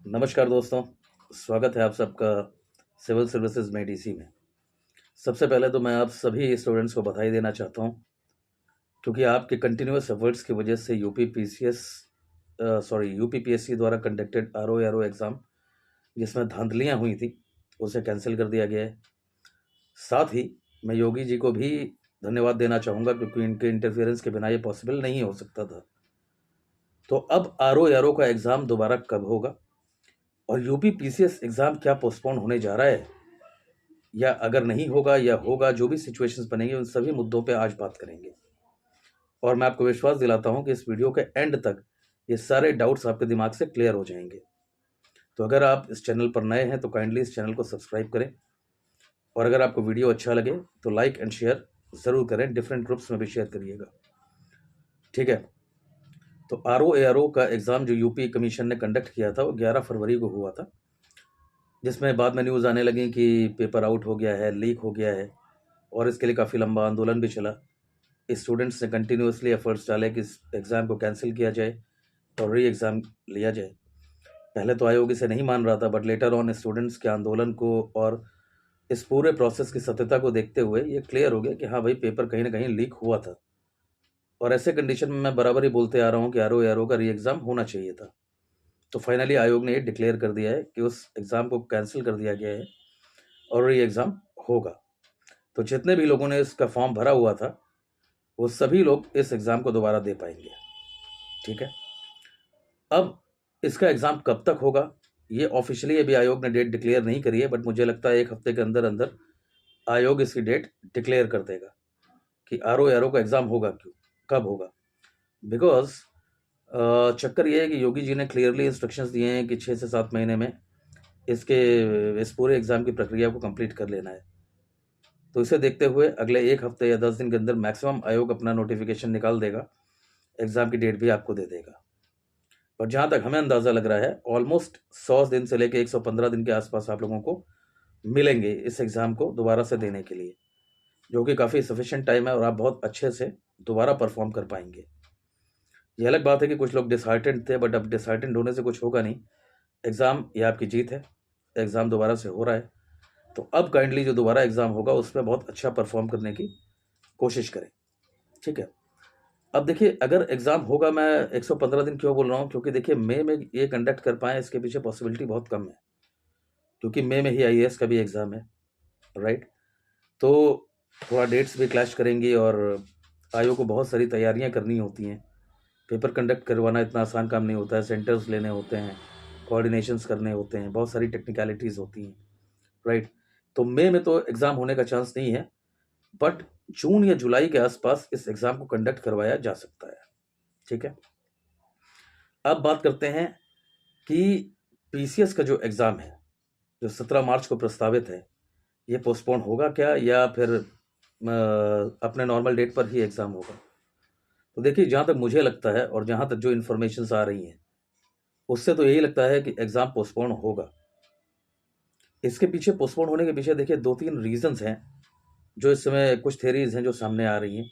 नमस्कार दोस्तों, स्वागत है आप सबका सिविल सर्विसेज में डीसी में। सबसे पहले तो मैं आप सभी स्टूडेंट्स को बधाई देना चाहता हूं, क्योंकि आपके कंटिन्यूअस एफर्ट्स की वजह से यूपीपीएससी द्वारा कंडक्टेड आरओ एग्ज़ाम जिसमें धांधलियां हुई थी उसे कैंसिल कर दिया गया है। साथ ही मैं योगी जी को भी धन्यवाद देना चाहूँगा, क्योंकि इनके इंटरफेरेंस के बिना ये पॉसिबल नहीं हो सकता था। तो अब आरओ का एग्ज़ाम दोबारा कब होगा और यूपी पीसीएस एग्ज़ाम क्या पोस्टपोन होने जा रहा है, या अगर नहीं होगा या होगा, जो भी सिचुएशंस बनेंगे उन सभी मुद्दों पे आज बात करेंगे। और मैं आपको विश्वास दिलाता हूं कि इस वीडियो के एंड तक ये सारे डाउट्स आपके दिमाग से क्लियर हो जाएंगे। तो अगर आप इस चैनल पर नए हैं तो काइंडली इस चैनल को सब्सक्राइब करें, और अगर आपको वीडियो अच्छा लगे तो लाइक एंड शेयर ज़रूर करें, डिफरेंट ग्रुप्स में भी शेयर करिएगा, ठीक है। तो आरओ का एग्ज़ाम जो यूपी कमीशन ने कंडक्ट किया था वो 11 फरवरी को हुआ था, जिसमें बाद में न्यूज़ आने लगी कि पेपर आउट हो गया है, लीक हो गया है, और इसके लिए काफ़ी लंबा आंदोलन भी चला। स्टूडेंट्स ने कंटिन्यूसली एफर्ट्स डाले कि इस एग्ज़ाम को कैंसिल किया जाए और री एग्ज़ाम लिया जाए। पहले तो आयोग इसे नहीं मान रहा था, बट लेटर ऑन स्टूडेंट्स के आंदोलन को और इस पूरे प्रोसेस की सत्यता को देखते हुए ये क्लियर हो गया कि हाँ भाई, पेपर कहीं ना कहीं लीक हुआ था। और ऐसे कंडीशन में मैं बराबर ही बोलते आ रहा हूँ कि आरओ का री एग्ज़ाम होना चाहिए था। तो फाइनली आयोग ने ये डिक्लेयर कर दिया है कि उस एग्ज़ाम को कैंसिल कर दिया गया है और री एग्ज़ाम होगा। तो जितने भी लोगों ने इसका फॉर्म भरा हुआ था वो सभी लोग इस एग्ज़ाम को दोबारा दे पाएंगे, ठीक है। अब इसका एग्ज़ाम कब तक होगा, ये ऑफिशियली अभी आयोग ने डेट डिक्लेयर नहीं करी है, बट मुझे लगता है 1 हफ्ते के अंदर अंदर आयोग इसकी डेट डिक्लेयर कर देगा कि आरओ का एग्ज़ाम होगा, क्यों, कब होगा। बिकॉज चक्कर ये है कि योगी जी ने क्लियरली इंस्ट्रक्शंस दिए हैं कि 6 से 7 महीने में इस पूरे एग्ज़ाम की प्रक्रिया को कंप्लीट कर लेना है। तो इसे देखते हुए अगले 1 हफ्ते या 10 दिन के अंदर मैक्सिमम आयोग अपना नोटिफिकेशन निकाल देगा, एग्ज़ाम की डेट भी आपको दे देगा। और जहाँ तक हमें अंदाज़ा लग रहा है, ऑलमोस्ट 100 दिन से लेकर 115 दिन के आसपास आप लोगों को मिलेंगे इस एग्ज़ाम को दोबारा से देने के लिए, जो कि काफ़ी सफिशिएंट टाइम है और आप बहुत अच्छे से दोबारा परफॉर्म कर पाएंगे। ये अलग बात है कि कुछ लोग डिसहार्टेंड थे, बट अब डिसहार्टेंड होने से कुछ होगा नहीं। एग्ज़ाम ये आपकी जीत है, एग्ज़ाम दोबारा से हो रहा है। तो अब काइंडली जो दोबारा एग्ज़ाम होगा उसमें बहुत अच्छा परफॉर्म करने की कोशिश करें, ठीक है। अब देखिए, अगर एग्ज़ाम होगा, मैं 115 दिन क्यों बोल रहा हूँ, क्योंकि देखिए मई में ये कंडक्ट कर पाएँ इसके पीछे पॉसिबिलिटी बहुत कम है, क्योंकि मई में ही आईएएस का भी एग्ज़ाम है, राइट। तो थोड़ा डेट्स भी क्लैश करेंगी और आयोग को बहुत सारी तैयारियां करनी होती हैं। पेपर कंडक्ट करवाना इतना आसान काम नहीं होता है, सेंटर्स लेने होते हैं, कोऑर्डिनेशंस करने होते हैं, बहुत सारी टेक्निकलिटीज़ होती हैं, राइट। तो मई में तो एग्ज़ाम होने का चांस नहीं है, बट जून या जुलाई के आसपास इस एग्ज़ाम को कंडक्ट करवाया जा सकता है, ठीक है। अब बात करते हैं कि पीसीएस का जो एग्ज़ाम है, जो 17 मार्च को प्रस्तावित है, ये पोस्टपोन होगा क्या, या फिर अपने नॉर्मल डेट पर ही एग्ज़ाम होगा। तो देखिए, जहाँ तक मुझे लगता है और जहाँ तक जो इन्फॉर्मेशंस आ रही हैं उससे तो यही लगता है कि एग्ज़ाम पोस्टपोन होगा। इसके पीछे पोस्टपोन होने के पीछे देखिए 2-3 रीज़न्स हैं, जो इस समय कुछ थ्योरीज हैं जो सामने आ रही हैं।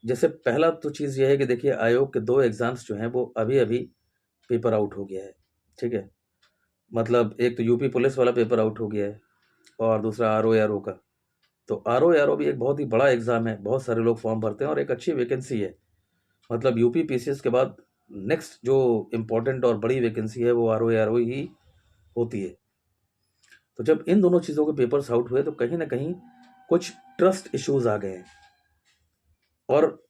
जैसे पहला तो चीज़ ये है कि देखिए, आयोग के 2 एग्ज़ाम्स जो हैं वो अभी अभी पेपर आउट हो गया है, ठीक है। मतलब एक तो यूपी पुलिस वाला पेपर आउट हो गया है और दूसरा आरओ का। तो आरओ भी एक बहुत ही बड़ा एग्ज़ाम है, बहुत सारे लोग फॉर्म भरते हैं और एक अच्छी वैकेंसी है। मतलब यूपी पीसीएस के बाद नेक्स्ट जो इम्पोर्टेंट और बड़ी वैकेंसी है वो आरओ ही होती है। तो जब इन दोनों चीज़ों के पेपर्स आउट हुए तो कहीं ना कहीं कुछ ट्रस्ट इश्यूज आ गए हैं, और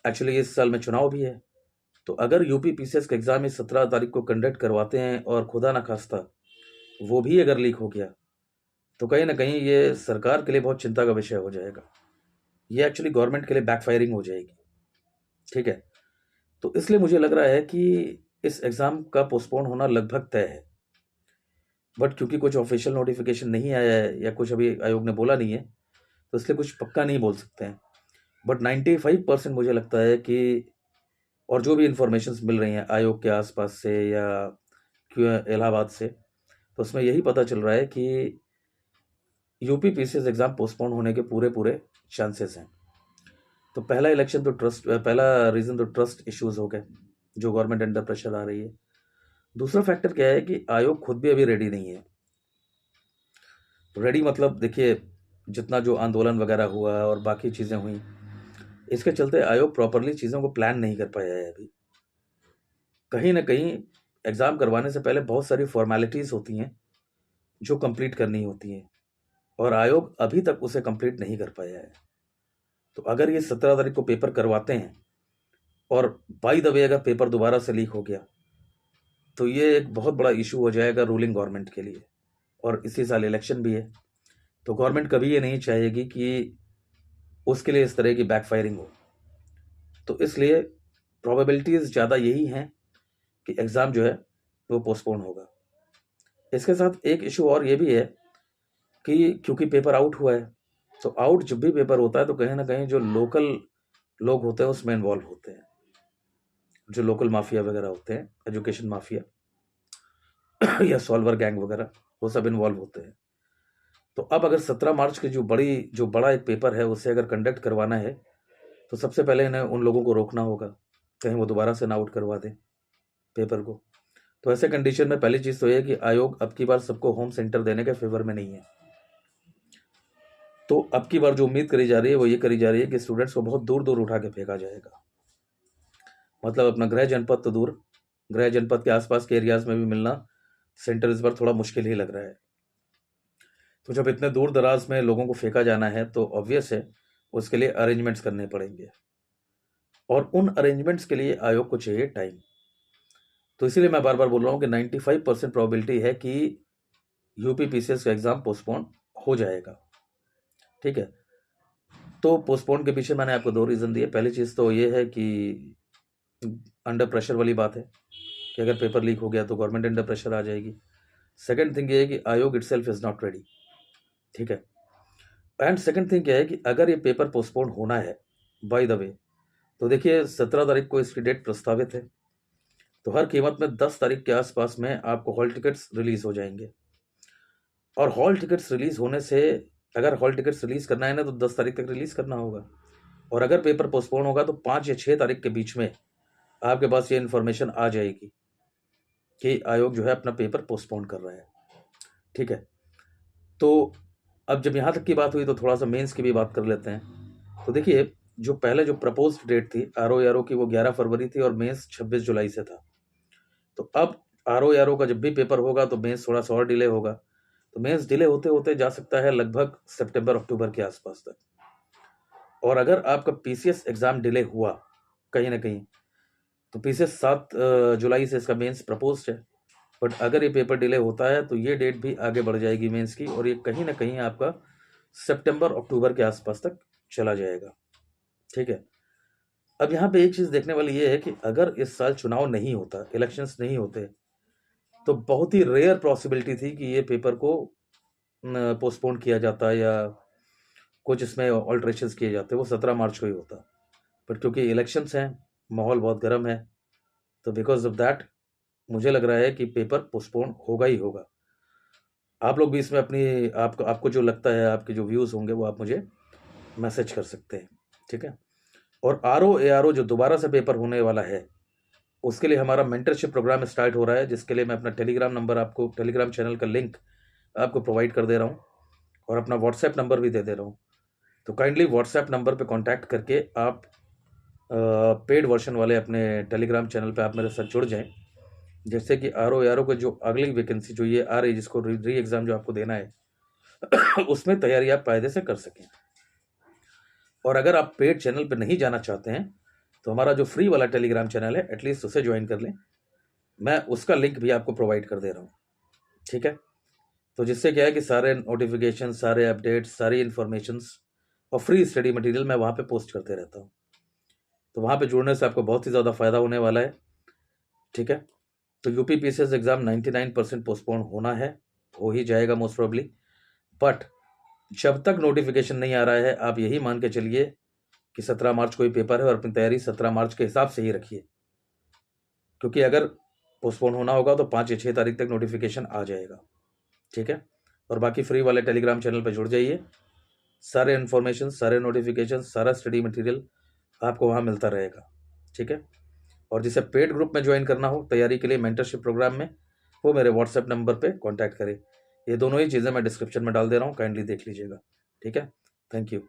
एक्चुअली इस साल में चुनाव भी है। तो अगर यूपी पीसीएस का एग्ज़ाम इस 17 तारीख को कंडक्ट करवाते हैं और खुदा ना खास्ता वो भी अगर लीक हो गया, तो कहीं ना कहीं ये सरकार के लिए बहुत चिंता का विषय हो जाएगा। ये एक्चुअली गवर्नमेंट के लिए बैकफायरिंग हो जाएगी, ठीक है। तो इसलिए मुझे लग रहा है कि इस एग्ज़ाम का पोस्टपोन होना लगभग तय है। बट क्योंकि कुछ ऑफिशियल नोटिफिकेशन नहीं आया है या कुछ अभी आयोग ने बोला नहीं है, तो इसलिए कुछ पक्का नहीं बोल सकते हैं। बट 95% मुझे लगता है कि, और जो भी इंफॉर्मेशंस मिल रही हैं आयोग के आसपास से या क्यों इलाहाबाद से, तो उसमें यही पता चल रहा है कि यूपी पीसीएस एग्ज़ाम पोस्टपोन होने के पूरे पूरे चांसेस हैं। तो पहला रीज़न तो ट्रस्ट इश्यूज़ हो गए, जो गवर्नमेंट अंडर प्रेशर आ रही है। दूसरा फैक्टर क्या है कि आयोग खुद भी अभी रेडी नहीं है। रेडी मतलब देखिए, जितना जो आंदोलन वगैरह हुआ और बाकी चीज़ें हुई, इसके चलते आयोग प्रॉपरली चीज़ों को प्लान नहीं कर पाया है अभी। कहीं ना कहीं एग्ज़ाम करवाने से पहले बहुत सारी फॉर्मेलिटीज़ होती हैं जो कंप्लीट करनी होती हैं, और आयोग अभी तक उसे कंप्लीट नहीं कर पाया है। तो अगर ये 17 तारीख को पेपर करवाते हैं और बाय द वे अगर पेपर दोबारा से लीक हो गया, तो ये एक बहुत बड़ा इशू हो जाएगा रूलिंग गवर्नमेंट के लिए। और इसी साल इलेक्शन भी है, तो गवर्नमेंट कभी ये नहीं चाहेगी कि उसके लिए इस तरह की बैकफायरिंग हो। तो इसलिए प्रोबेबिलिटीज़ ज़्यादा यही हैं कि एग्ज़ाम जो है वो पोस्टपोन होगा। इसके साथ एक इशू और ये भी है कि क्योंकि पेपर आउट हुआ है, तो आउट जब भी पेपर होता है तो कहीं ना कहीं जो लोकल लोग होते हैं उसमें इन्वॉल्व होते हैं, जो लोकल माफिया वगैरह होते हैं, एजुकेशन माफिया या सॉल्वर गैंग वगैरह, वो सब इन्वॉल्व होते हैं। तो अब अगर 17 मार्च की जो बड़ा एक पेपर है उसे अगर कंडक्ट करवाना है, तो सबसे पहले इन्हें उन लोगों को रोकना होगा, कहीं वो दोबारा से ना आउट करवा दें पेपर को। तो ऐसे कंडीशन में पहली चीज़ तो ये है कि आयोग अब की बार सबको होम सेंटर देने के फेवर में नहीं है। तो अब की बार जो उम्मीद करी जा रही है वो ये करी जा रही है कि स्टूडेंट्स को बहुत दूर दूर उठा के फेंका जाएगा। मतलब अपना गृह जनपद तो दूर, गृह जनपद के आसपास के एरियाज में भी मिलना सेंटर इस बार थोड़ा मुश्किल ही लग रहा है। तो जब इतने दूर दराज में लोगों को फेंका जाना है तो ऑब्वियस है उसके लिए अरेंजमेंट्स करने पड़ेंगे, और उन अरेंजमेंट्स के लिए आयोग को चाहिए टाइम। तो इसीलिए मैं बार बार बोल रहा हूँ कि 95% प्रोबेबिलिटी है कि यूपी पीसीएस का एग्ज़ाम पोस्टपोन हो जाएगा। ठीक है, तो पोस्टपोन के पीछे मैंने आपको 2 रीज़न दिए। पहली चीज़ तो ये है कि अंडर प्रेशर वाली बात है कि अगर पेपर लीक हो गया तो गवर्नमेंट अंडर प्रेशर आ जाएगी। सेकंड थिंग ये है कि आयोग इटसेल्फ इज़ नॉट रेडी। ठीक है, एंड सेकंड थिंग क्या है कि अगर ये पेपर पोस्टपोन होना है बाय द वे, तो देखिए 17 तारीख को इसकी डेट प्रस्तावित है, तो हर कीमत में 10 तारीख के आसपास में आपको हॉल टिकट्स रिलीज़ हो जाएंगे। और हॉल टिकट्स रिलीज़ होने से, अगर हॉल टिकट्स रिलीज़ करना है ना तो 10 तारीख तक रिलीज़ करना होगा, और अगर पेपर पोस्टपोन होगा तो 5 या 6 तारीख के बीच में आपके पास ये इन्फॉर्मेशन आ जाएगी कि आयोग जो है अपना पेपर पोस्टपोन कर रहा है। ठीक है, तो अब जब यहाँ तक की बात हुई तो थोड़ा सा मेंस की भी बात कर लेते हैं। तो देखिए, जो पहले जो प्रपोज्ड डेट थी आरओ की, वो 11 फरवरी थी और मेंस 26 जुलाई से था। तो अब आरओ का जब भी पेपर होगा तो मेंस थोड़ा सा और डिले होगा, तो मेंस डिले होते होते जा सकता है लगभग सितंबर अक्टूबर के आसपास तक। और अगर आपका पीसीएस एग्जाम डिले हुआ कहीं ना कहीं, तो पीसीएस 7 जुलाई से इसका मेंस प्रपोज्ड है, बट अगर ये पेपर डिले होता है तो ये डेट भी आगे बढ़ जाएगी मेंस की, और ये कहीं ना कहीं आपका सितंबर अक्टूबर के आसपास तक चला जाएगा। ठीक है, अब यहाँ पे एक चीज़ देखने वाली ये है कि अगर इस साल चुनाव नहीं होता, इलेक्शंस नहीं होते, तो बहुत ही रेयर पॉसिबिलिटी थी कि ये पेपर को पोस्टपोन किया जाता या कुछ इसमें ऑल्ट्रेशंस किए जाते, वो 17 मार्च को ही होता। पर क्योंकि इलेक्शंस हैं, माहौल बहुत गर्म है, तो बिकॉज ऑफ दैट मुझे लग रहा है कि पेपर पोस्टपोन होगा ही होगा। आप लोग भी इसमें अपनी आपको जो लगता है, आपके जो व्यूज़ होंगे वो आप मुझे मैसेज कर सकते हैं। ठीक है, और आरओ जो दोबारा से पेपर होने वाला है, उसके लिए हमारा मेंटरशिप प्रोग्राम स्टार्ट हो रहा है, जिसके लिए मैं अपना टेलीग्राम नंबर, आपको टेलीग्राम चैनल का लिंक आपको प्रोवाइड कर दे रहा हूँ, और अपना व्हाट्सएप नंबर भी दे दे रहा हूँ। तो काइंडली व्हाट्सएप नंबर पे कांटेक्ट करके आप पेड वर्जन वाले अपने टेलीग्राम चैनल पे आप मेरे साथ जुड़ जाएं, जैसे कि आरओ को जो अगली वैकेंसी जो ये आ रही है, जिसको री एग्ज़ाम जो आपको देना है उसमें तैयारी आप फायदे से कर सकें। और अगर आप पेड चैनल पर नहीं जाना चाहते हैं तो हमारा जो फ्री वाला टेलीग्राम चैनल है, एटलीस्ट उसे ज्वाइन कर लें, मैं उसका लिंक भी आपको प्रोवाइड कर दे रहा हूँ। ठीक है, तो जिससे क्या है कि सारे नोटिफिकेशन, सारे अपडेट्स, सारी इन्फॉर्मेशंस और फ्री स्टडी मटेरियल मैं वहाँ पे पोस्ट करते रहता हूँ। तो वहाँ पे जुड़ने से आपको बहुत ही ज़्यादा फ़ायदा होने वाला है। ठीक है, तो यूपी पीसीएस एग्ज़ाम 99% पोस्टपोन होना है, हो ही जाएगा मोस्ट प्रोबेबली, बट जब तक नोटिफिकेशन नहीं आ रहा है आप यही मान के चलिए कि 17 मार्च को ही पेपर है, और अपनी तैयारी 17 मार्च के हिसाब से ही रखिए, क्योंकि अगर पोस्टपोन होना होगा तो 5 या 6 तारीख तक नोटिफिकेशन आ जाएगा। ठीक है, और बाकी फ्री वाले टेलीग्राम चैनल पर जुड़ जाइए, सारे इन्फॉर्मेशन, सारे नोटिफिकेशन, सारा स्टडी मटेरियल आपको वहाँ मिलता रहेगा। ठीक है, और जिसे पेड ग्रुप में ज्वाइन करना हो तैयारी के लिए मेंटरशिप प्रोग्राम में, वो मेरे व्हाट्सएप नंबर पे कांटेक्ट करें। ये दोनों ही चीज़ें मैं डिस्क्रिप्शन में डाल दे रहा हूँ, काइंडली देख लीजिएगा। ठीक है, थैंक यू।